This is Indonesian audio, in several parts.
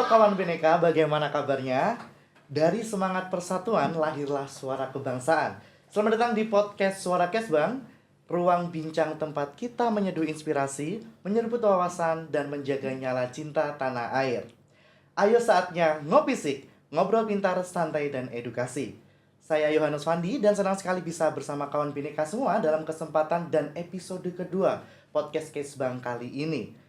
Halo kawan Bineka, bagaimana kabarnya? Dari semangat persatuan lahirlah suara kebangsaan. Selamat datang di podcast Suara Kesbang, ruang bincang tempat kita menyeduh inspirasi, menyeruput wawasan, dan menjaga nyala cinta tanah air. Ayo saatnya ngopi sik, ngobrol pintar, santai, dan edukasi. Saya Yohannes Fandi dan senang sekali bisa bersama kawan Bineka semua dalam kesempatan dan episode kedua podcast Kesbang kali ini.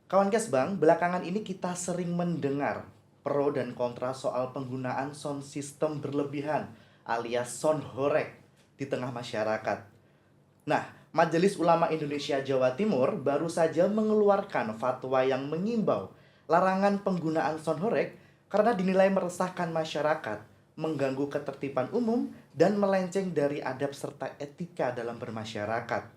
Kawan Kesbang, belakangan ini kita sering mendengar pro dan kontra soal penggunaan sound system berlebihan alias sound horeg di tengah masyarakat. Nah, Majelis Ulama Indonesia Jawa Timur baru saja mengeluarkan fatwa yang mengimbau larangan penggunaan sound horeg karena dinilai meresahkan masyarakat, mengganggu ketertiban umum, dan melenceng dari adab serta etika dalam bermasyarakat.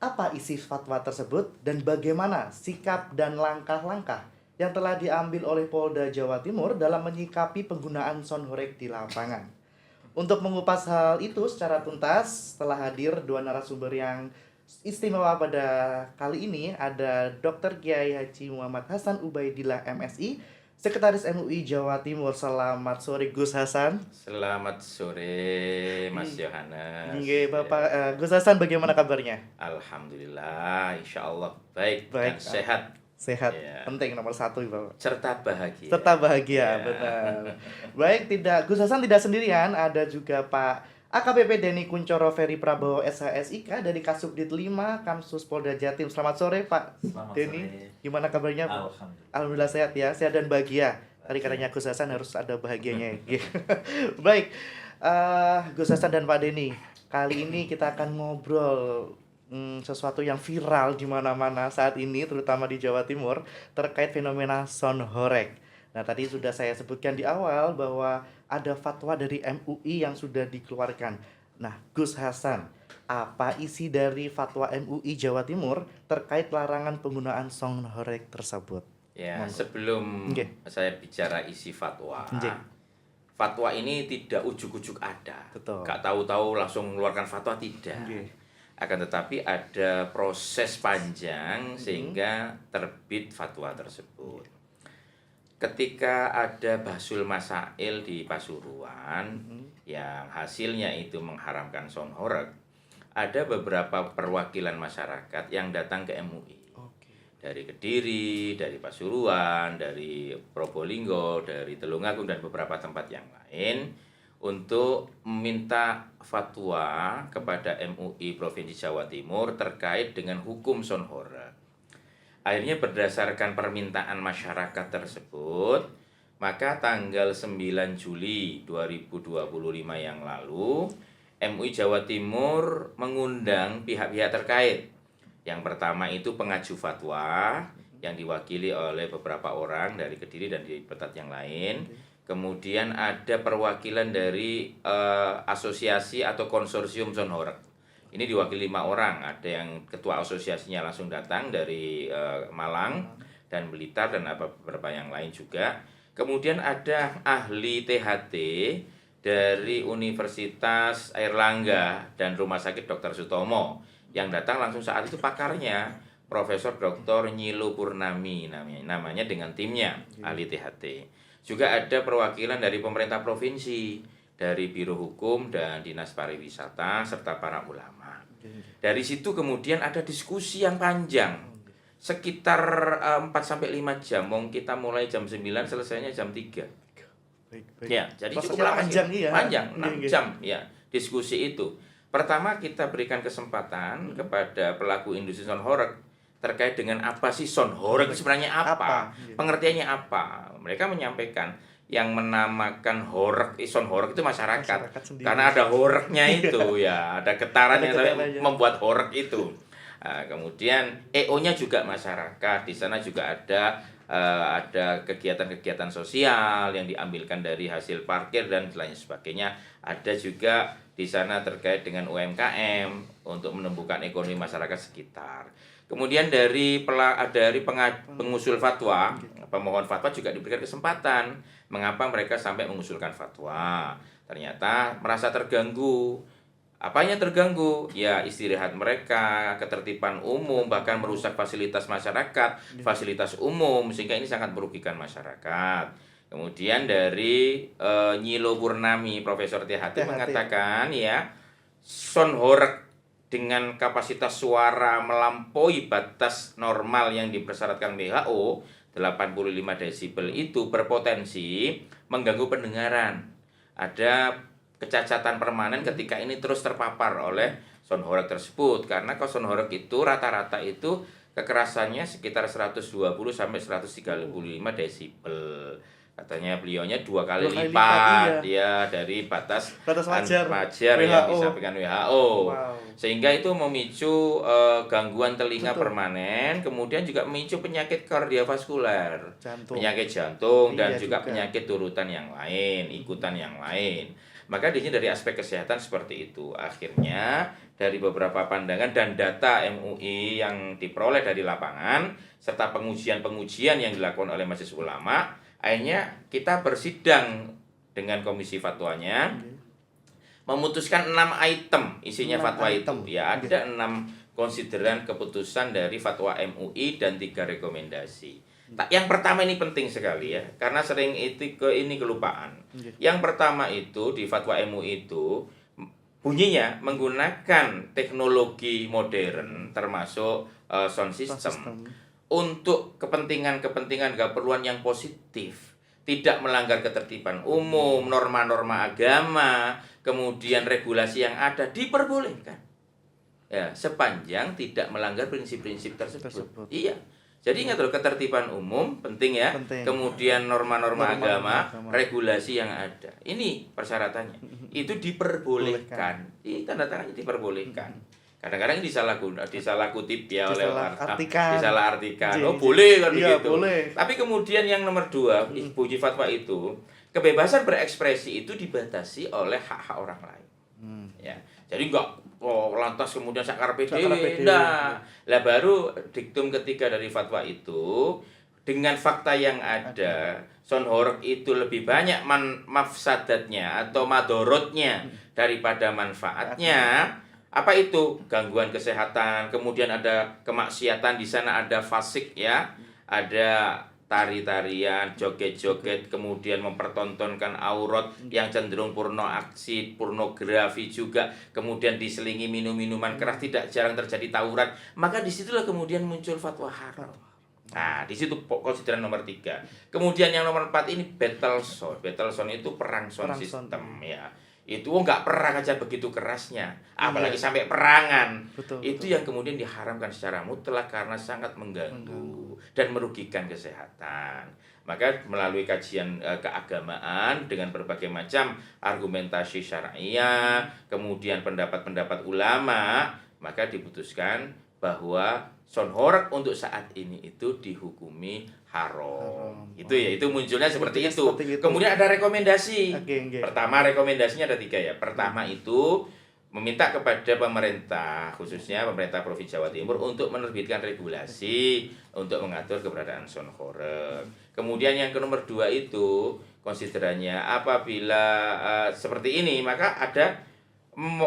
Apa isi fatwa tersebut dan bagaimana sikap dan langkah-langkah yang telah diambil oleh Polda Jawa Timur dalam menyikapi penggunaan sound horeg di lapangan? Untuk mengupas hal itu secara tuntas, telah hadir dua narasumber yang istimewa pada kali ini. Ada Dr. Kiai Haji Muhammad Hasan Ubaidillah MSI, Sekretaris MUI Jawa Timur. Selamat sore Gus Hasan. Selamat sore Mas Yohanes. Nggih, Bapak Gus Hasan, bagaimana kabarnya? Alhamdulillah, insya Allah baik Baik, dan sehat. Sehat, Ya. penting nomor satu Bapak. Serta bahagia. Serta bahagia, Ya. benar. Baik, Gus Hasan tidak sendirian, ada juga Pak AKBP Denny Kuncoro Ferry Prabowo SHSIK dari Kasubdit 5 Kamsus Polda Jatim. Selamat sore Pak Denny. Gimana kabarnya? Alhamdulillah sehat ya, sehat dan bahagia. Tadi katanya Gus Hasan harus ada bahagianya. Baik, Gus Hasan dan Pak Denny, kali ini kita akan ngobrol sesuatu yang viral di mana-mana saat ini, terutama di Jawa Timur, terkait fenomena sound horeg. Nah, tadi sudah saya sebutkan di awal bahwa ada fatwa dari MUI yang sudah dikeluarkan. Nah, Gus Hasan, apa isi dari fatwa MUI Jawa Timur terkait larangan penggunaan sound horeg tersebut? Ya, sebelum saya bicara isi fatwa, fatwa ini tidak ujuk-ujuk ada. Betul. Gak tahu-tahu langsung mengeluarkan fatwa, tidak. Akan tetapi ada proses panjang sehingga terbit fatwa tersebut. Ketika ada Bahsul Masail di Pasuruan yang hasilnya itu mengharamkan sound horeg, ada beberapa perwakilan masyarakat yang datang ke MUI. Dari Kediri, dari Pasuruan, dari Probolinggo, dari Tulungagung, dan beberapa tempat yang lain untuk meminta fatwa kepada MUI Provinsi Jawa Timur terkait dengan hukum sound horeg. Akhirnya berdasarkan permintaan masyarakat tersebut, maka tanggal 9 Juli 2025 yang lalu, MUI Jawa Timur mengundang pihak-pihak terkait. Yang pertama itu pengaju fatwa yang diwakili oleh beberapa orang dari Kediri dan di tempat yang lain. Kemudian ada perwakilan dari asosiasi atau konsorsium sound horeg. Ini diwakili 5 orang. Ada yang ketua asosiasinya langsung datang dari Malang dan Blitar dan beberapa yang lain juga. Kemudian ada ahli THT dari Universitas Airlangga dan Rumah Sakit Dr. Sutomo yang datang langsung saat itu pakarnya Profesor Dr. Nyilo Purnami namanya dengan timnya ahli THT. Juga ada perwakilan dari pemerintah provinsi, dari Biro Hukum dan Dinas Pariwisata serta para ulama. Dari situ kemudian ada diskusi yang panjang. Sekitar 4-5 jam. Kita mulai jam 9, selesainya jam 3. Ya, jadi cukup lama panjang, panjang 6 jam ya diskusi itu. Pertama kita berikan kesempatan kepada pelaku industri sound horeg terkait dengan apa sih sound horeg sebenarnya apa? Pengertiannya apa? Mereka menyampaikan yang menamakan horeg, sound horeg itu masyarakat karena ada horegnya itu ya, ada getaran yang membuat horeg itu. Kemudian EO-nya juga masyarakat. Di sana juga ada kegiatan-kegiatan sosial yang diambilkan dari hasil parkir dan lain sebagainya. Ada juga di sana terkait dengan UMKM untuk menumbuhkan ekonomi masyarakat sekitar. Kemudian dari pengusul fatwa, pemohon fatwa juga diberikan kesempatan mengapa mereka sampai mengusulkan fatwa. Ternyata merasa terganggu Apanya terganggu? Ya istirahat mereka, ketertiban umum, bahkan merusak fasilitas masyarakat, fasilitas umum, sehingga ini sangat merugikan masyarakat. Kemudian dari Nyilo Purnami, Profesor THT mengatakan ya, sound horeg dengan kapasitas suara melampaui batas normal yang dipersyaratkan WHO 85 desibel itu berpotensi mengganggu pendengaran. Ada kecacatan permanen ketika ini terus terpapar oleh sound horeg tersebut, karena kalau sound horeg itu rata-rata itu kekerasannya sekitar 120 sampai 135 desibel. Katanya beliaunya dua kali lipat ya dari batas wajar yang disampaikan WHO. Sehingga itu memicu gangguan telinga permanen, kemudian juga memicu penyakit kardiovaskuler, penyakit jantung dan juga penyakit turutan yang lain, ikutan yang lain. Maka di sini dari aspek kesehatan seperti itu. Akhirnya dari beberapa pandangan dan data MUI yang diperoleh dari lapangan serta pengujian-pengujian yang dilakukan oleh Majelis Ulama, akhirnya kita bersidang dengan komisi fatwanya, memutuskan 6 item isinya fatwa itu. Ya, ada 6 konsideran keputusan dari fatwa MUI dan 3 rekomendasi. Yang pertama ini penting sekali ya, karena sering ini kelupaan. Yang pertama itu di fatwa MUI itu bunyinya menggunakan teknologi modern termasuk sound system untuk kepentingan-kepentingan keperluan yang positif, tidak melanggar ketertiban umum, norma-norma agama, kemudian regulasi yang ada diperbolehkan. Ya, sepanjang tidak melanggar prinsip-prinsip tersebut. Iya. Jadi ingat loh, ketertiban umum penting ya. Kemudian norma-norma agama, regulasi yang ada. Ini persyaratannya. Itu diperbolehkan. Ini tanda tangannya diperbolehkan. Kadang-kadang disalah kutip ya oleh disalah artikan. Oh boleh kan begitu. Boleh. Tapi kemudian yang nomor 2, bunyi fatwa itu, kebebasan berekspresi itu dibatasi oleh hak-hak orang lain. Ya. Jadi enggak lantas kemudian sakarepe dhewe. Nah, lah baru diktum ketiga dari fatwa itu, dengan fakta yang ada, sound horeg itu lebih banyak mafsadatnya atau madorotnya daripada manfaatnya. Apa itu? Gangguan kesehatan, kemudian ada kemaksiatan, di sana ada fasik ya, ada tari-tarian, joget-joget, kemudian mempertontonkan aurat yang cenderung pornoaksi, pornografi juga, kemudian diselingi minum-minuman keras, tidak jarang terjadi tawuran. Maka disitulah kemudian muncul fatwa haram. Nah, di situ konsideran nomor 3. Kemudian yang nomor 4 ini battle sound. Battle sound itu perang sound system ya. Itu nggak perang aja begitu kerasnya, apalagi sampai perangan. Itu yang kemudian diharamkan secara mutlak karena sangat mengganggu dan merugikan kesehatan. Maka melalui kajian keagamaan dengan berbagai macam argumentasi syariah, kemudian pendapat-pendapat ulama, maka diputuskan bahwa sound horeg untuk saat ini itu dihukumi haram. Itu ya, itu munculnya seperti itu. Kemudian ada rekomendasi. Pertama, rekomendasinya ada 3 ya. Pertama itu meminta kepada pemerintah, khususnya pemerintah Provinsi Jawa Timur, untuk menerbitkan regulasi untuk mengatur keberadaan sound horeg. Kemudian yang ke nomor 2 itu konsiderannya apabila seperti ini, maka ada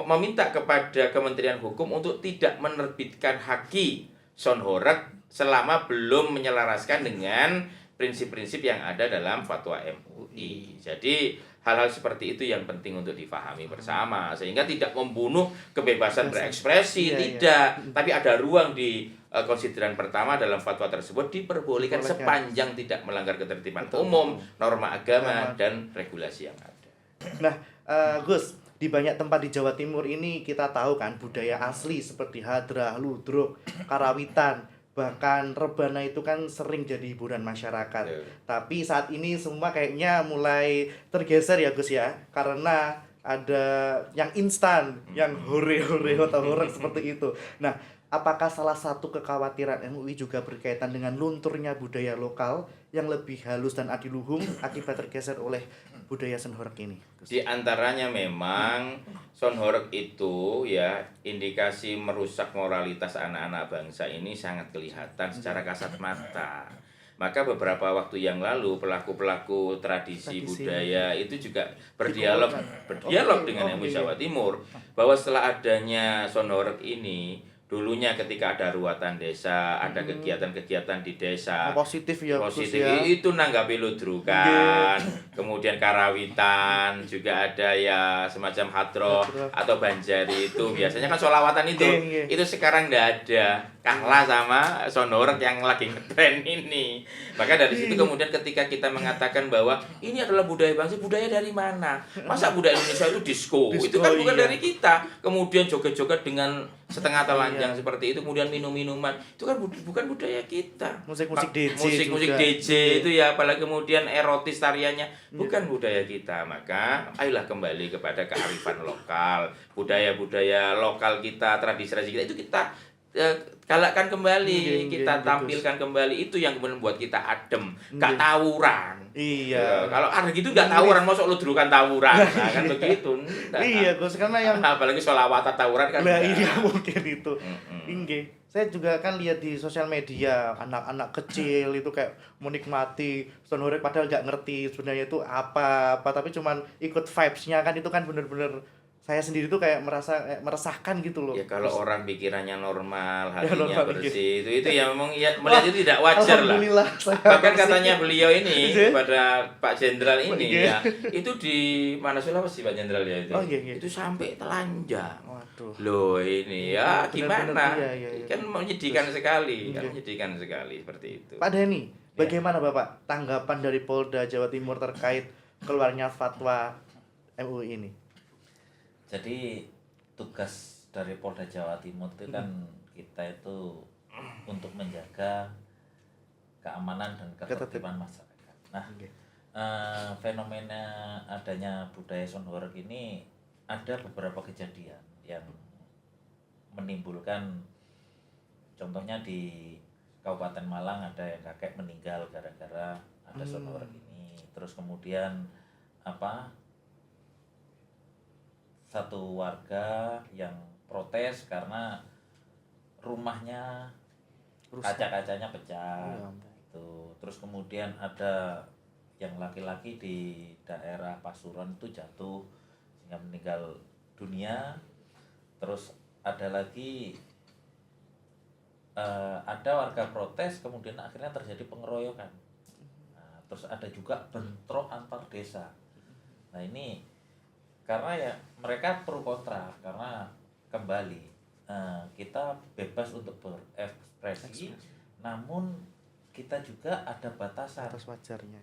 meminta kepada Kementerian Hukum untuk tidak menerbitkan haki sound horeg selama belum menyelaraskan dengan prinsip-prinsip yang ada dalam fatwa MUI. Jadi hal-hal seperti itu yang penting untuk difahami bersama, sehingga tidak membunuh kebebasan berekspresi, tidak. Tapi ada ruang di konsideran pertama dalam fatwa tersebut diperbolehkan sepanjang tidak melanggar ketertiban umum, norma agama dan regulasi yang ada. Nah, Gus, di banyak tempat di Jawa Timur ini kita tahu kan budaya asli seperti hadrah, ludruk, karawitan, bahkan rebana itu kan sering jadi hiburan masyarakat. Tapi saat ini semua kayaknya mulai tergeser ya Gus ya, karena ada yang instan, yang hore-hore atau horeg seperti itu. Nah, apakah salah satu kekhawatiran MUI juga berkaitan dengan lunturnya budaya lokal yang lebih halus dan adiluhung akibat tergeser oleh budaya sound horeg ini? Di antaranya memang sound horeg itu ya, indikasi merusak moralitas anak-anak bangsa ini sangat kelihatan secara kasat mata. Maka beberapa waktu yang lalu pelaku-pelaku tradisi budaya itu juga berdialog dengan MUI Jawa Timur bahwa setelah adanya Sonorek ini, dulunya ketika ada ruatan desa, ada kegiatan-kegiatan di desa, positif ya, positif ya. itu nanggapi ludrukan, kemudian karawitan, juga ada ya semacam hadroh atau banjari itu biasanya kan sholawatan itu sekarang nggak ada, kalah sama Sonorek yang lagi ngetren ini. Maka dari situ kemudian ketika kita mengatakan bahwa ini adalah budaya bangsa, budaya dari mana? Masa budaya Indonesia itu disco? Itu kan bukan dari kita. Kemudian joget-joget dengan setengah telanjang seperti itu, kemudian minum-minuman, itu kan bukan budaya kita. Musik-musik DJ musik DJ itu ya, apalagi kemudian erotis tariannya, bukan budaya kita. Maka ayolah kembali kepada kearifan lokal, budaya-budaya lokal kita, tradisi-tradisi kita itu kita galakkan kembali, kita tampilkan kembali. Itu yang kemudian membuat kita adem, gak tawuran. Iya. Kalau ada gitu gak tawuran, masuk ludrukan tawuran, nah, kan begitu. Iya, Gus, karena yang apalagi sholawatan tawuran kan. Nah, iya mungkin itu. Inggih. Saya juga kan lihat di sosial media anak-anak kecil itu kayak menikmati Sonorek padahal nggak ngerti sebenarnya itu apa, tapi cuman ikut vibes-nya kan, itu kan bener-bener saya sendiri tuh kayak meresahkan gitu loh. Ya kalau Terus, orang pikirannya normal, hatinya normal, bersih, itu ya memang ya melihat itu tidak wajar lah. Alhamdulillah, Bahkan katanya beliau ini kepada Pak Jenderal ini Iya. ya, itu di mana Sulawesi Pak Jenderal ya itu. Iya. Itu sampai telanjang. Waduh. Loh ini ya Benar-benar, gimana? iya. Kan menyedihkan sekali, kan menyedihkan sekali seperti itu. Pak Denny, bagaimana Bapak tanggapan dari Polda Jawa Timur terkait keluarnya fatwa MUI ini? Jadi tugas dari Polda Jawa Timur itu kan kita itu untuk menjaga keamanan dan ketertiban masyarakat. Nah, fenomena adanya budaya Sonorek ini ada beberapa kejadian yang menimbulkan, contohnya di Kabupaten Malang ada yang kakek meninggal gara-gara ada Sonorek ini. Terus kemudian satu warga yang protes karena rumahnya kaca-kacanya pecah gitu. Terus kemudian ada yang laki-laki di daerah Pasuruan itu jatuh sehingga meninggal dunia. Terus ada lagi ada warga protes kemudian akhirnya terjadi pengeroyokan. Nah, terus ada juga bentrok antar desa. Nah ini karena ya mereka pro kontra, karena kembali kita bebas untuk berekspresi, namun kita juga ada batasan, Atas wajarnya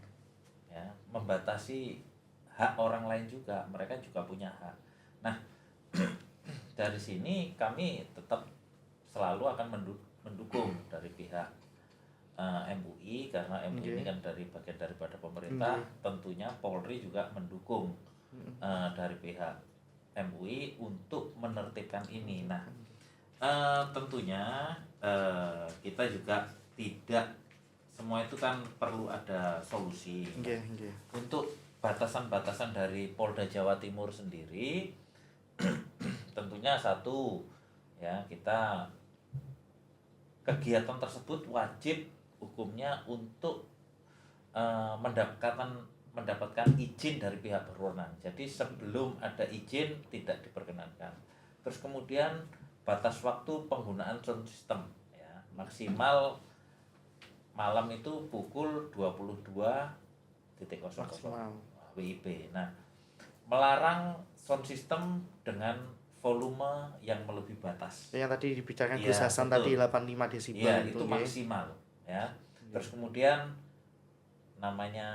ya, membatasi hak orang lain juga, mereka juga punya hak. Nah dari sini kami tetap selalu akan mendukung dari pihak MUI, karena MUI ini kan dari bagian daripada pemerintah. Tentunya Polri juga mendukung dari pihak MUI untuk menertibkan ini. Nah, tentunya kita juga tidak semua itu kan perlu ada solusi. Untuk batasan-batasan dari Polda Jawa Timur sendiri, tentunya satu ya, kita kegiatan tersebut wajib hukumnya untuk mendapatkan izin dari pihak berwenang. Jadi sebelum ada izin tidak diperkenankan. Terus kemudian batas waktu penggunaan sound system ya, maksimal malam itu pukul 22.00 WIB. Nah, melarang sound system dengan volume yang melebihi batas. Yang tadi dibicarakan Ya, Gus Hasan tadi 85 desibel ya, itu maksimal ya. Terus kemudian namanya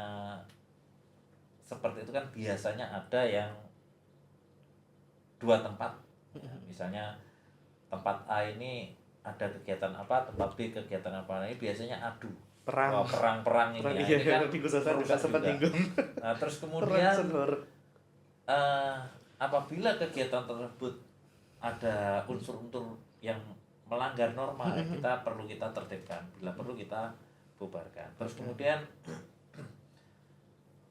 seperti itu kan biasanya ada yang dua tempat ya, misalnya tempat A ini ada kegiatan apa, tempat B kegiatan apa, ini biasanya adu perang ini ya, ini kan merusak juga. Nah, terus kemudian apabila kegiatan tersebut ada unsur-unsur yang melanggar norma, kita tertibkan, bila perlu kita bubarkan. Terus kemudian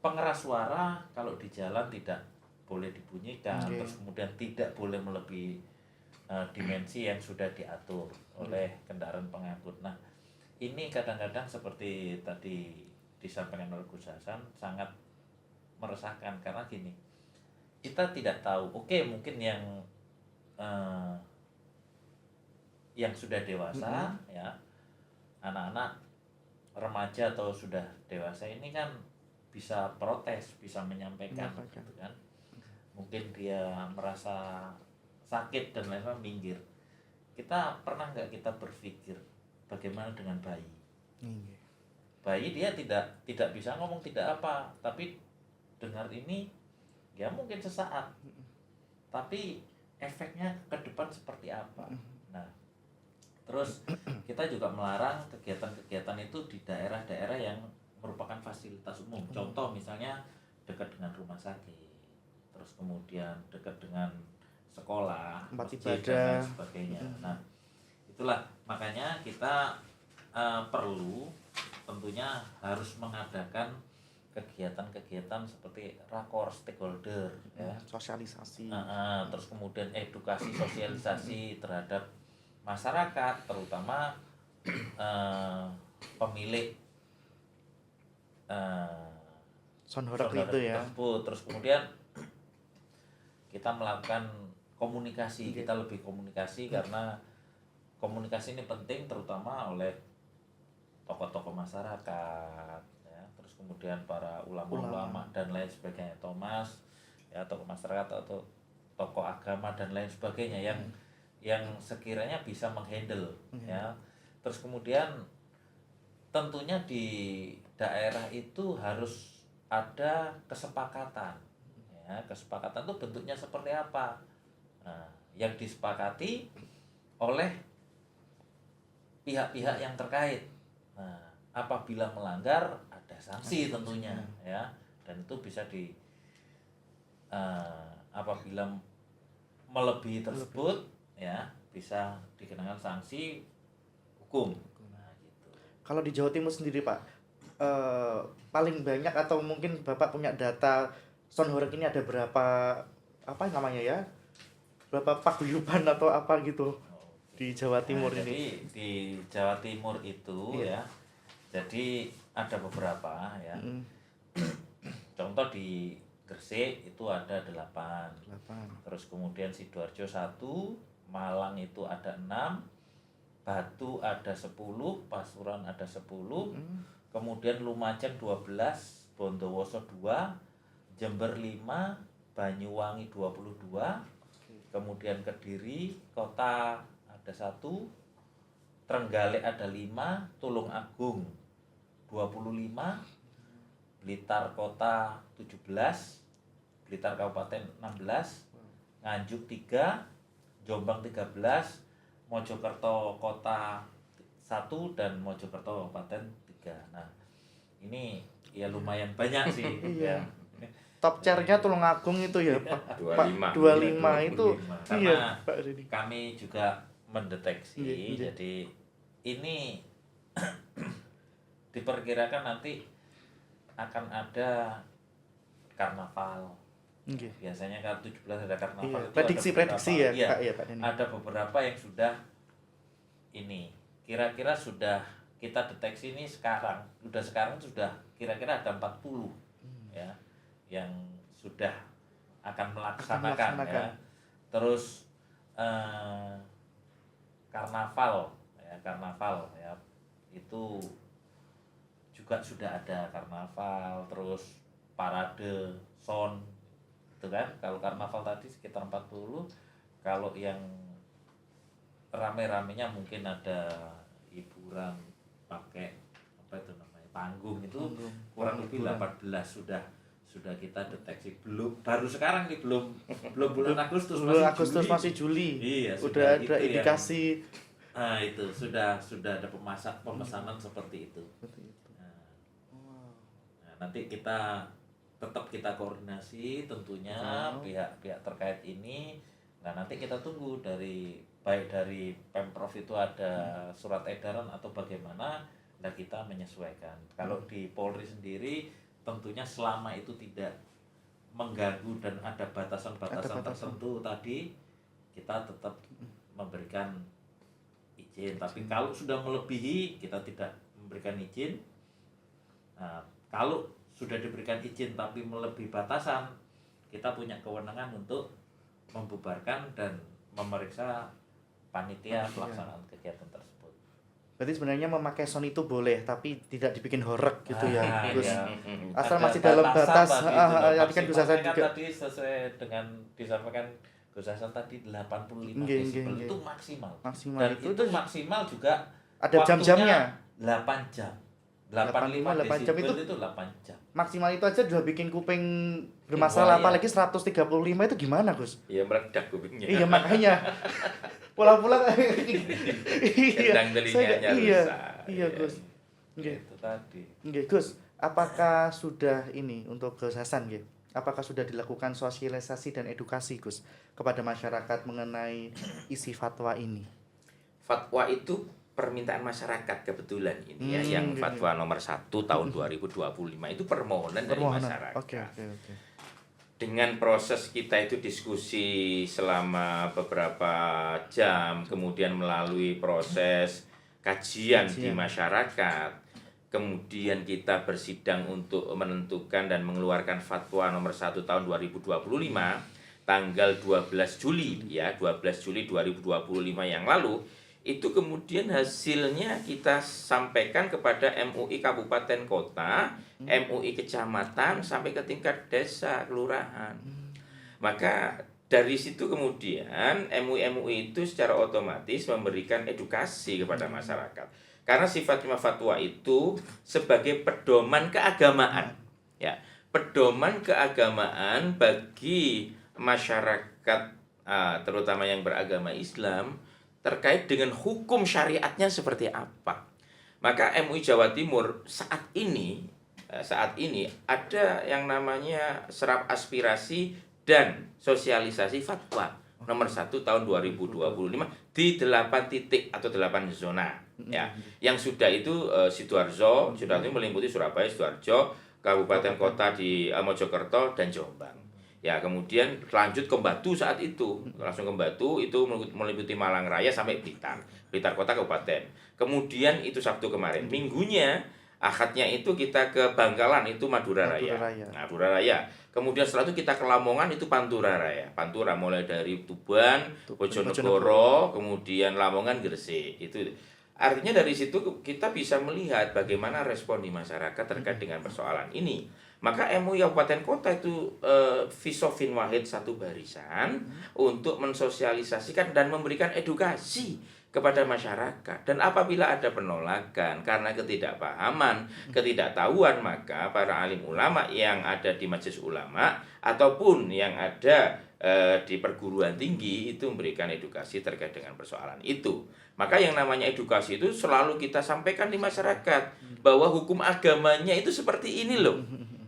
pengeras suara kalau di jalan tidak boleh dibunyikan. Terus kemudian tidak boleh melebihi dimensi yang sudah diatur oleh kendaraan pengangkut. Nah, ini kadang-kadang seperti tadi disampaikan oleh Gus Hasan sangat meresahkan karena gini, kita tidak tahu. Oke, mungkin yang sudah dewasa ya, anak-anak remaja atau sudah dewasa ini kan bisa protes, bisa menyampaikan gitu kan. Mungkin dia merasa sakit dan lain-lain minggir. Kita pernah nggak kita berpikir bagaimana dengan bayi? Bayi dia tidak bisa ngomong tidak apa, tapi dengar ini ya mungkin sesaat, tapi efeknya ke depan seperti apa? Nah, terus kita juga melarang kegiatan-kegiatan itu di daerah-daerah yang merupakan fasilitas umum. Contoh misalnya dekat dengan rumah sakit, terus kemudian dekat dengan sekolah, tempat masjid, dan ibadah lain sebagainya. Nah, itulah makanya kita perlu tentunya harus mengadakan kegiatan-kegiatan seperti rakor stakeholder ya, sosialisasi. terus kemudian edukasi sosialisasi terhadap masyarakat, terutama pemilik Sonhorak saudara itu ya. tersebut. Terus kemudian kita melakukan komunikasi, kita lebih komunikasi karena komunikasi ini penting terutama oleh tokoh-tokoh masyarakat ya, terus kemudian para ulama-ulama dan lain sebagainya, Thomas ya, tokoh masyarakat atau tokoh agama dan lain sebagainya yang sekiranya bisa menghandle ya. Terus kemudian tentunya di daerah itu harus ada kesepakatan ya. Kesepakatan itu bentuknya seperti apa? Nah, yang disepakati oleh pihak-pihak yang terkait. Nah, apabila melanggar ada sanksi tentunya ya, dan itu bisa apabila melebihi tersebut ya bisa dikenakan sanksi hukum. Nah, gitu. Kalau di Jawa Timur sendiri Pak, paling banyak atau mungkin Bapak punya data Sonhorak ini ada berapa, apa namanya ya, berapa paguyuban atau apa gitu di Jawa Timur Nah, ini? jadi di Jawa Timur itu ya, jadi ada beberapa ya. Contoh di Gresik itu ada 8. Terus kemudian Sidoarjo 1, Malang itu ada 6, Batu ada 10, Pasuruan ada 10, kemudian Lumajang 12, Bondowoso 2, Jember 5, Banyuwangi 22, kemudian Kediri kota ada 1, Trenggalek ada 5, Tulung Agung 25, Blitar kota 17, Blitar Kabupaten 16, Nganjuk 3, Jombang 13, Mojokerto kota 1 dan Mojokerto Kabupaten 3. Nah, ini ya lumayan banyak sih ya. Top chair-nya Tulungagung itu ya Pak. 25. 25 itu. Karena Iya Pak Rini. kami juga mendeteksi, Iya. jadi ini diperkirakan nanti akan ada karnaval. Biasanya kan 17 ada karnaval. Iya. Itu Prediksi ya iya, Pak ya Pak Rini. ada beberapa yang sudah ini kira-kira sudah kita deteksi ini sekarang sudah kira-kira ada 40 ya yang sudah akan melaksanakan. Ya. Terus karnaval ya itu juga sudah ada karnaval, terus parade son itu kan. Kalau karnaval tadi sekitar 40, kalau yang rame-ramenya mungkin ada hiburan pakai apa itu namanya panggung itu kurang lebih 18 sudah kita deteksi. Baru sekarang nih belum bulan Agustus, masih Juli. Iya, udah ada itu indikasi. Nah, itu sudah ada pemesanan seperti itu. Nah, nanti kita tetap koordinasi tentunya pihak-pihak terkait ini. Nah, nanti kita tunggu baik dari Pemprov itu ada surat edaran atau bagaimana, nah kita menyesuaikan. Kalau di Polri sendiri tentunya selama itu tidak mengganggu dan ada batasan-batasan tertentu tadi, kita tetap memberikan izin izin. Tapi kalau sudah melebihi kita tidak memberikan izin. Nah, kalau sudah diberikan izin tapi melebihi batasan, kita punya kewenangan untuk membubarkan dan memeriksa panitia pelaksanaan kegiatan tersebut. Berarti sebenarnya memakai sound itu boleh, tapi tidak dibikin horeg gitu ya, Gus. Iya. Asal Ada masih dalam batasan batas. tadi itu loh. Tadi kan Gus Hasan Maksimalnya juga. tadi sesuai dengan disampaikan Gus Hasan tadi 85 Nggih, desibel nggih, itu nggih. maksimal. Maksimal Dan itu itu maksimal juga ada waktunya jam-jamnya. 8 jam. 85 8 jam desibel itu- itu 8 jam. Maksimal itu aja udah bikin kuping bermasalah, Bahaya. apalagi 135 itu gimana, Gus? Ya meledak kupingnya. Iya makanya pulang-pulang iya. Gendang telinganya Iya, rusak. iya, Gus. Nggih. Itu tadi. Nggih, Gus. Apakah sudah ini untuk Gus Hasan nggih? Apakah sudah dilakukan sosialisasi dan edukasi, Gus, kepada masyarakat mengenai isi fatwa ini? Fatwa itu permintaan masyarakat kebetulan ini ya, yang Gitu. fatwa nomor 1 tahun 2025 itu permohonan dari masyarakat. Oke. Dengan proses kita itu diskusi selama beberapa jam, kemudian melalui proses kajian di masyarakat, kemudian kita bersidang untuk menentukan dan mengeluarkan fatwa nomor 1 tahun 2025 tanggal 12 Juli ya, 12 Juli 2025 yang lalu. Itu kemudian hasilnya kita sampaikan kepada MUI Kabupaten Kota, MUI Kecamatan, sampai ke tingkat desa, kelurahan. Maka dari situ kemudian MUI itu secara otomatis memberikan edukasi kepada masyarakat. Karena sifatnya fatwa itu sebagai pedoman keagamaan. Ya, pedoman keagamaan bagi masyarakat terutama yang beragama Islam terkait dengan hukum syariatnya seperti apa. Maka MUI Jawa Timur saat ini ada yang namanya serap aspirasi dan sosialisasi fatwa nomor 1 tahun 2025 di 8 titik atau 8 zona ya. Yang sudah itu Sidoarjo itu meliputi Surabaya, Sidoarjo, kabupaten kota di Mojokerto dan Jombang. Ya, kemudian lanjut ke Batu saat itu. Langsung ke Batu itu meliputi Malang Raya sampai Blitar. Blitar Kota Kabupaten. Kemudian itu Sabtu kemarin. Minggunya, Ahadnya itu kita ke Bangkalan itu Madura Raya. Madura Raya. Kemudian setelah itu kita ke Lamongan itu Pantura Raya. Pantura mulai dari Tuban, Bojonegoro, kemudian Lamongan, Gresik. Itu artinya dari situ kita bisa melihat bagaimana respon di masyarakat terkait dengan persoalan ini. Maka MUI Kabupaten Kota itu Fisofin Wahid satu barisan untuk mensosialisasikan dan memberikan edukasi kepada masyarakat. Dan apabila ada penolakan karena ketidakpahaman, ketidaktahuan, maka para alim ulama yang ada di Majelis Ulama ataupun yang ada di perguruan tinggi itu memberikan edukasi terkait dengan persoalan itu. Maka yang namanya edukasi itu selalu kita sampaikan di masyarakat bahwa hukum agamanya itu seperti ini loh.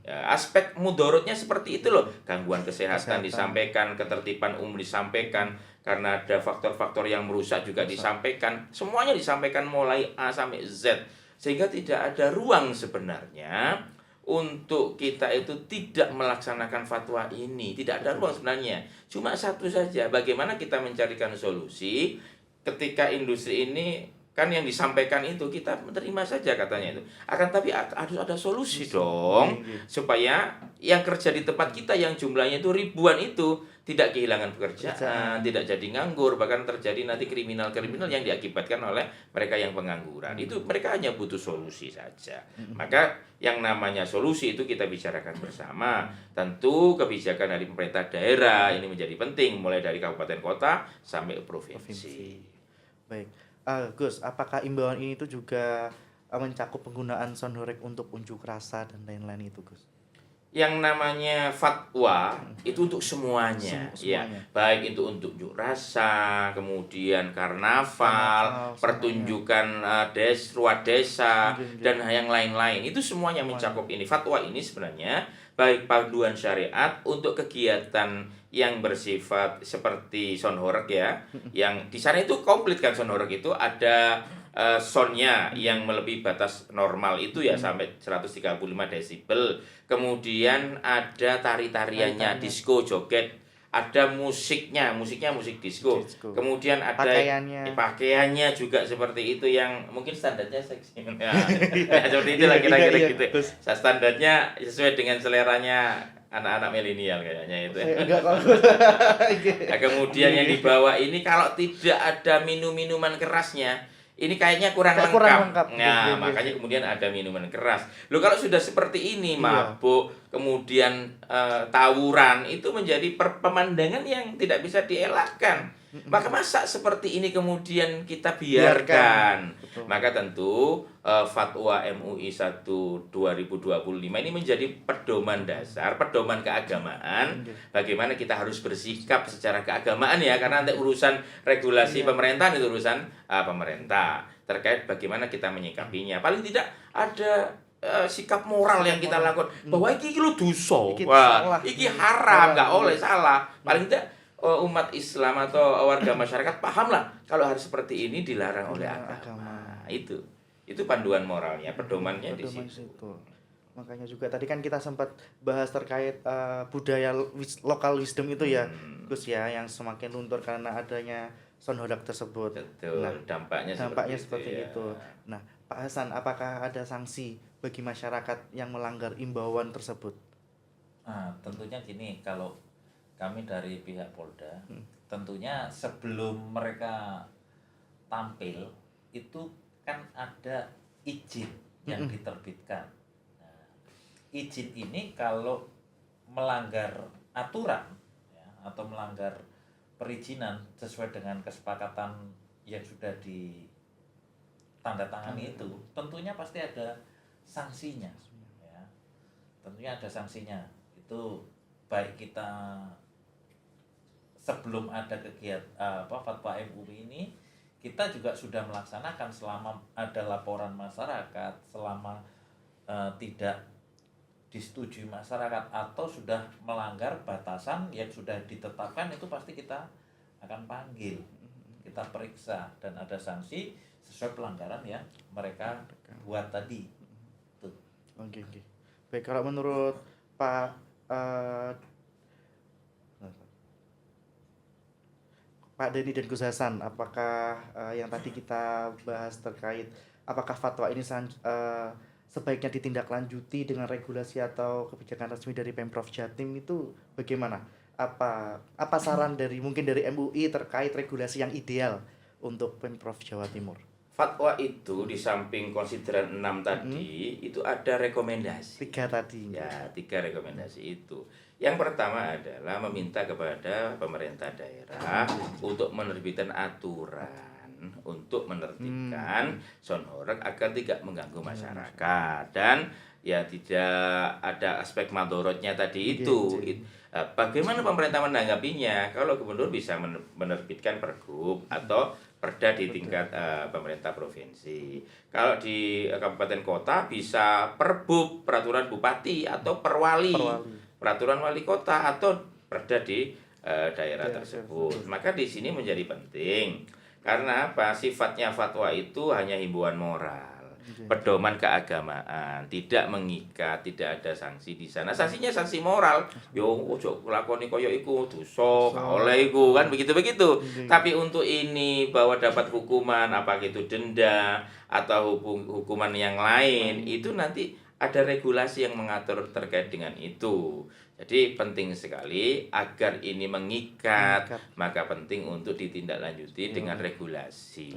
Ya, aspek mudorotnya seperti itu loh. Gangguan kesehatan disampaikan, ketertiban umum disampaikan, karena ada faktor-faktor yang merusak juga disampaikan. Semuanya disampaikan mulai A sampai Z. Sehingga tidak ada ruang sebenarnya untuk kita itu tidak melaksanakan fatwa ini. Tidak ada ruang sebenarnya. Cuma satu saja, bagaimana kita mencarikan solusi ketika industri ini kan yang disampaikan itu kita menerima saja katanya itu. Akan tapi harus ada solusi dong supaya yang kerja di tempat kita yang jumlahnya itu ribuan itu tidak kehilangan pekerjaan, tidak jadi nganggur, bahkan terjadi nanti kriminal-kriminal yang diakibatkan oleh mereka yang pengangguran. Itu mereka hanya butuh solusi saja. Maka yang namanya solusi itu kita bicarakan bersama. Tentu kebijakan dari pemerintah daerah ini menjadi penting mulai dari kabupaten kota sampai provinsi. Baik. Gus, apakah imbauan ini itu juga mencakup penggunaan sound horeg untuk unjuk rasa dan lain-lain itu, Gus? Yang namanya fatwa itu untuk semuanya, ya, baik itu untuk unjuk rasa, kemudian karnaval, pertunjukan ruat desa dan yang lain-lain, itu semuanya mencakup ini. Fatwa ini sebenarnya baik panduan syariat untuk kegiatan yang bersifat seperti sound horeg ya, yang di sana itu komplit kan. Sound horeg itu ada soundnya yang melebihi batas normal itu ya sampai 135 desibel. Kemudian ada tari-tariannya, disco, joget, ada musiknya musik disco. Disco. Kemudian ada pakaiannya juga seperti itu yang mungkin standarnya seksi. Ya, seperti itulah kira-kira Iya, gitu. Standarnya sesuai dengan seleranya anak-anak milenial kayaknya itu. Enggak kalau. Nah, kemudian yang dibawa ini kalau tidak ada minuman kerasnya, ini kayaknya kurang lengkap. Nah, makanya kemudian ada minuman keras. Loh, kalau sudah seperti ini, mabuk, kemudian tawuran, itu menjadi pemandangan yang tidak bisa dielakkan. Maka masa seperti ini kemudian kita biarkan. Maka tentu Fatwa MUI 1 2025 ini menjadi pedoman dasar, pedoman keagamaan. Bagaimana kita harus bersikap secara keagamaan ya, karena nanti urusan regulasi pemerintahan itu urusan pemerintah. Terkait bagaimana kita menyikapinya. Paling tidak ada sikap moral yang kita lakukan bahwa iki lu dosa. Wah, iki haram, enggak oleh salah. Paling tidak umat Islam atau warga masyarakat pahamlah kalau harus seperti ini dilarang oleh agama. Itu panduan moralnya, pedomannya di situ. Makanya juga tadi kan kita sempat bahas terkait budaya lokal wisdom itu ya, Gus ya, yang semakin luntur karena adanya sonhodak tersebut. Betul, nah, dampaknya seperti itu. Nah, Pak Hasan, apakah ada sanksi bagi masyarakat yang melanggar imbauan tersebut? Tentunya gini, kalau kami dari pihak Polda, tentunya sebelum mereka tampil itu kan ada izin yang diterbitkan. Nah, izin ini kalau melanggar aturan ya, atau melanggar perizinan sesuai dengan kesepakatan yang sudah ditandatangani itu, tentunya pasti ada sanksinya. Ya. Tentunya ada sanksinya. Itu baik kita sebelum ada kegiatan Fatwa MUI ini, kita juga sudah melaksanakan selama ada laporan masyarakat, selama tidak disetujui masyarakat atau sudah melanggar batasan yang sudah ditetapkan, itu pasti kita akan panggil, kita periksa dan ada sanksi sesuai pelanggaran yang mereka buat tadi. Tuh. Oke. Baik, kalau menurut Pak Denny dan Gus Hasan, apakah yang tadi kita bahas terkait apakah fatwa ini sebaiknya ditindaklanjuti dengan regulasi atau kebijakan resmi dari Pemprov Jatim itu bagaimana? Apa saran mungkin dari MUI terkait regulasi yang ideal untuk Pemprov Jawa Timur? Fatwa itu di samping konsideran 6 tadi itu ada rekomendasi. 3 tadi. Ya, 3 rekomendasi itu. Yang pertama adalah meminta kepada pemerintah daerah untuk menerbitkan aturan untuk menertibkan sonhorak agar tidak mengganggu masyarakat dan ya tidak ada aspek madorotnya tadi itu. Bagaimana pemerintah menanggapinya? Kalau gubernur bisa menerbitkan pergub atau perda di tingkat pemerintah provinsi. Kalau di kabupaten kota bisa perbub, peraturan bupati atau perwali. Peraturan wali kota atau perda di daerah tersebut. Maka di sini menjadi penting karena apa? Sifatnya fatwa itu hanya himbauan moral, pedoman keagamaan, tidak mengikat, tidak ada sanksi di sana. Sanksinya sanksi moral. Yo ojo lakoni koyo iku dosa, gak oleh iku kan begitu-begitu. Tapi untuk ini bahwa dapat hukuman apa gitu denda atau hukuman yang lain itu nanti ada regulasi yang mengatur terkait dengan itu. Jadi penting sekali agar ini mengikat, maka penting untuk ditindaklanjuti dengan regulasi.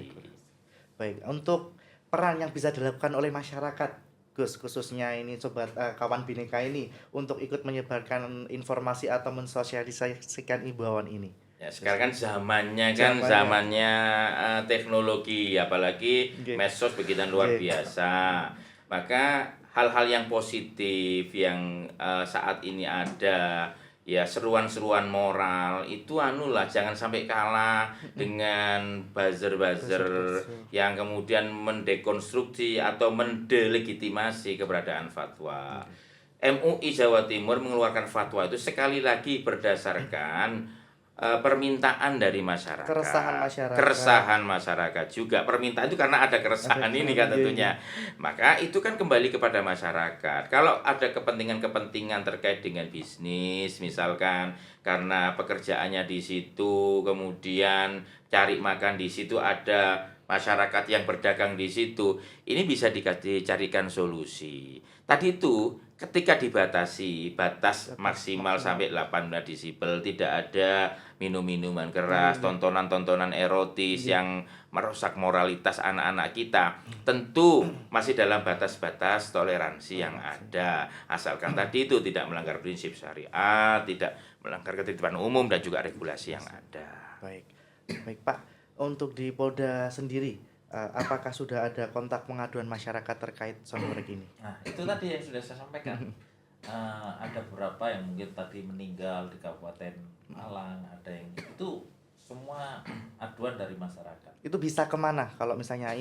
Baik, untuk peran yang bisa dilakukan oleh masyarakat, Gus, khususnya ini sobat kawan Bhinneka ini untuk ikut menyebarkan informasi atau mensosialisasikan imbauan ini. Ya, sekarang kan zamannya teknologi, apalagi medsos begitu luar biasa. Maka hal-hal yang positif yang saat ini ada, ya seruan-seruan moral itu jangan sampai kalah dengan buzzer-buzzer yang kemudian mendekonstruksi atau mendelegitimasi keberadaan fatwa. MUI Jawa Timur mengeluarkan fatwa itu sekali lagi berdasarkan permintaan dari masyarakat, keresahan masyarakat juga. Permintaan itu karena ada keresahan ini kan tentunya. Maka itu kan kembali kepada masyarakat. Kalau ada kepentingan-kepentingan terkait dengan bisnis, misalkan karena pekerjaannya di situ, kemudian cari makan di situ, ada masyarakat yang berdagang di situ, ini bisa dicarikan solusi. Tadi itu ketika dibatasi batas maksimal sampai 18 desibel, tidak ada minum-minuman keras, tontonan-tontonan erotis yang merusak moralitas anak-anak kita, tentu masih dalam batas-batas toleransi yang ada, asalkan tadi itu tidak melanggar prinsip syariat, tidak melanggar ketertiban umum dan juga regulasi yang ada. Baik Pak, untuk di Polda sendiri, apakah sudah ada kontak pengaduan masyarakat terkait soundwork ini? Nah, itu tadi yang sudah saya sampaikan. Ada beberapa yang mungkin tadi meninggal di Kabupaten Malang, ada yang itu semua aduan dari masyarakat. Itu bisa kemana kalau misalnya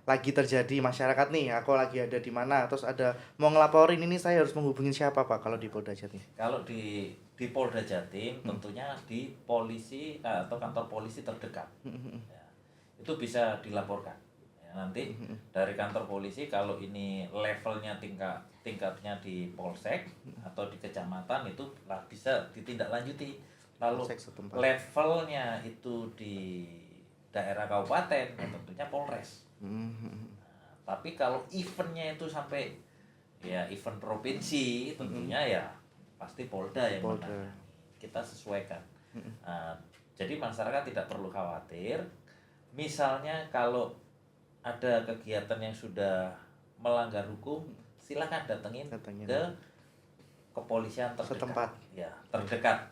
lagi terjadi masyarakat nih, aku lagi ada di mana, terus ada mau ngelaporin ini, saya harus menghubungi siapa Pak kalau di Polda Jatim? Kalau di Polda Jatim tentunya di polisi atau kantor polisi terdekat. Ya, itu bisa dilaporkan. Ya, nanti dari kantor polisi, kalau ini levelnya tingkatnya di polsek atau di kecamatan, itu bisa ditindaklanjuti. Lalu levelnya itu di daerah kabupaten, ya tentunya Polres. Tapi kalau eventnya itu sampai ya event provinsi, tentunya ya pasti Polda yang menang. Kita sesuaikan. Jadi masyarakat tidak perlu khawatir. Misalnya kalau ada kegiatan yang sudah melanggar hukum, silakan datengin ke kepolisian terdekat. Ya, terdekat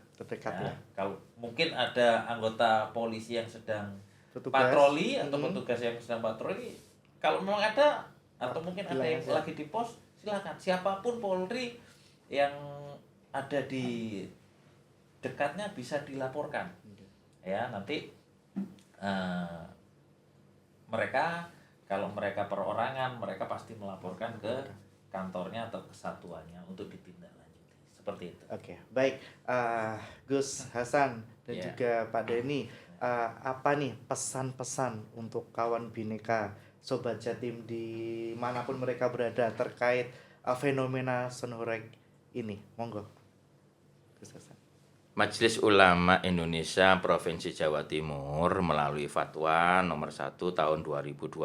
ya. Kalau mungkin ada anggota polisi yang sedang patroli atau petugas yang sedang patroli, kalau memang ada atau mungkin ada yang lagi di pos, silakan siapapun Polri yang ada di dekatnya bisa dilaporkan. Ya, nanti mereka, kalau mereka perorangan, mereka pasti melaporkan ke kantornya atau kesatuannya untuk ditindaklanjuti. Seperti itu. Oke, baik. Gus Hasan dan juga Pak Denny, apa nih pesan-pesan untuk kawan Bhinneka Sobat Jatim dimanapun mereka berada terkait fenomena soundwork ini? Monggo, Gus Hasan. Majelis Ulama Indonesia Provinsi Jawa Timur melalui Fatwa nomor 1 tahun 2025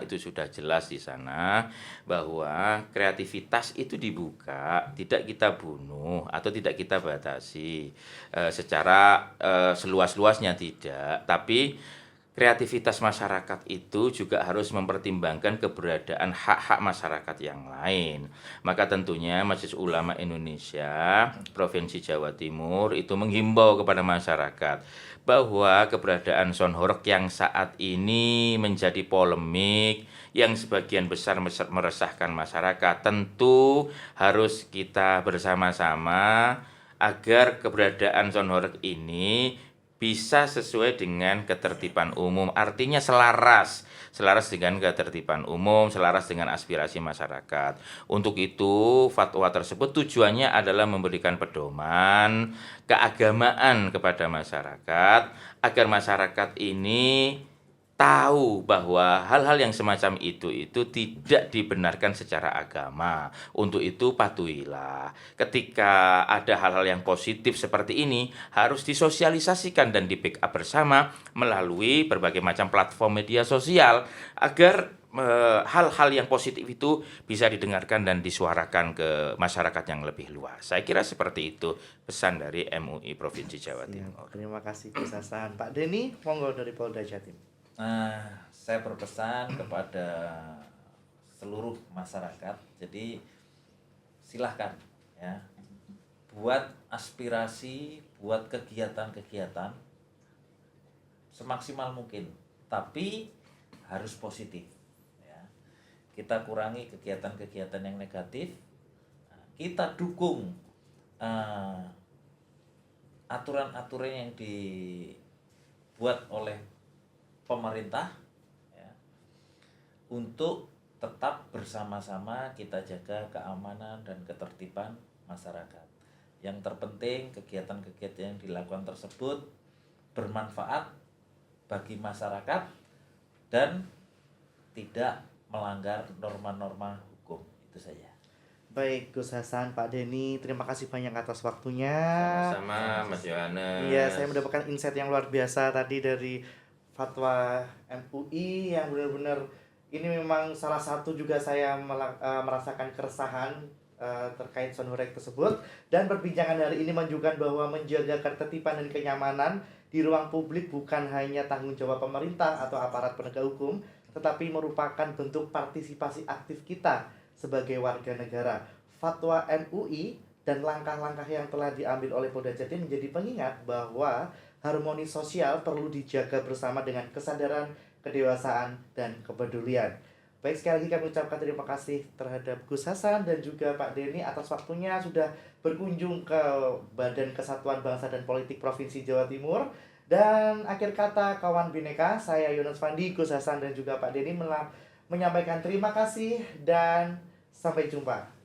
itu sudah jelas di sana bahwa kreativitas itu dibuka, tidak kita bunuh atau tidak kita batasi secara seluas-luasnya, tidak, tapi kreativitas masyarakat itu juga harus mempertimbangkan keberadaan hak-hak masyarakat yang lain. Maka tentunya Majelis Ulama Indonesia Provinsi Jawa Timur itu menghimbau kepada masyarakat bahwa keberadaan soundwork yang saat ini menjadi polemik, yang sebagian besar meresahkan masyarakat, tentu harus kita bersama-sama agar keberadaan soundwork ini bisa sesuai dengan ketertiban umum, artinya selaras dengan ketertiban umum, selaras dengan aspirasi masyarakat. Untuk itu, fatwa tersebut tujuannya adalah memberikan pedoman keagamaan kepada masyarakat, agar masyarakat ini tahu bahwa hal-hal yang semacam itu tidak dibenarkan secara agama. Untuk itu patuhilah. Ketika ada hal-hal yang positif seperti ini, harus disosialisasikan dan di-backup bersama melalui berbagai macam platform media sosial agar hal-hal yang positif itu bisa didengarkan dan disuarakan ke masyarakat yang lebih luas. Saya kira seperti itu pesan dari MUI Provinsi Jawa Timur. Terima kasih Gus Hasan. Pak Denny, monggo dari Polda Jatim. Saya berpesan kepada seluruh masyarakat, jadi silahkan ya, buat aspirasi, buat kegiatan-kegiatan semaksimal mungkin, tapi harus positif ya. Kita kurangi kegiatan-kegiatan yang negatif, kita dukung aturan-aturan yang dibuat oleh pemerintah ya, untuk tetap bersama-sama kita jaga keamanan dan ketertiban masyarakat. Yang terpenting kegiatan-kegiatan yang dilakukan tersebut bermanfaat bagi masyarakat dan tidak melanggar norma-norma hukum. Itu saja. Baik, Gus Hasan, Pak Denny, terima kasih banyak atas waktunya. Sama-sama Mas Yohanes. Iya, saya mendapatkan insight yang luar biasa tadi dari fatwa MUI yang benar-benar ini memang salah satu juga saya merasakan keresahan terkait Sonurek tersebut, dan perbincangan hari ini menunjukkan bahwa menjaga ketertiban dan kenyamanan di ruang publik bukan hanya tanggung jawab pemerintah atau aparat penegak hukum, tetapi merupakan bentuk partisipasi aktif kita sebagai warga negara. Fatwa MUI dan langkah-langkah yang telah diambil oleh Polda Jatim menjadi pengingat bahwa harmoni sosial perlu dijaga bersama dengan kesadaran, kedewasaan, dan kepedulian. Baik, sekali lagi kami ucapkan terima kasih terhadap Gus Hasan dan juga Pak Denny atas waktunya sudah berkunjung ke Badan Kesatuan Bangsa dan Politik Provinsi Jawa Timur. Dan akhir kata kawan Bhinneka, saya Yunus Fandi, Gus Hasan dan juga Pak Denny menyampaikan terima kasih dan sampai jumpa.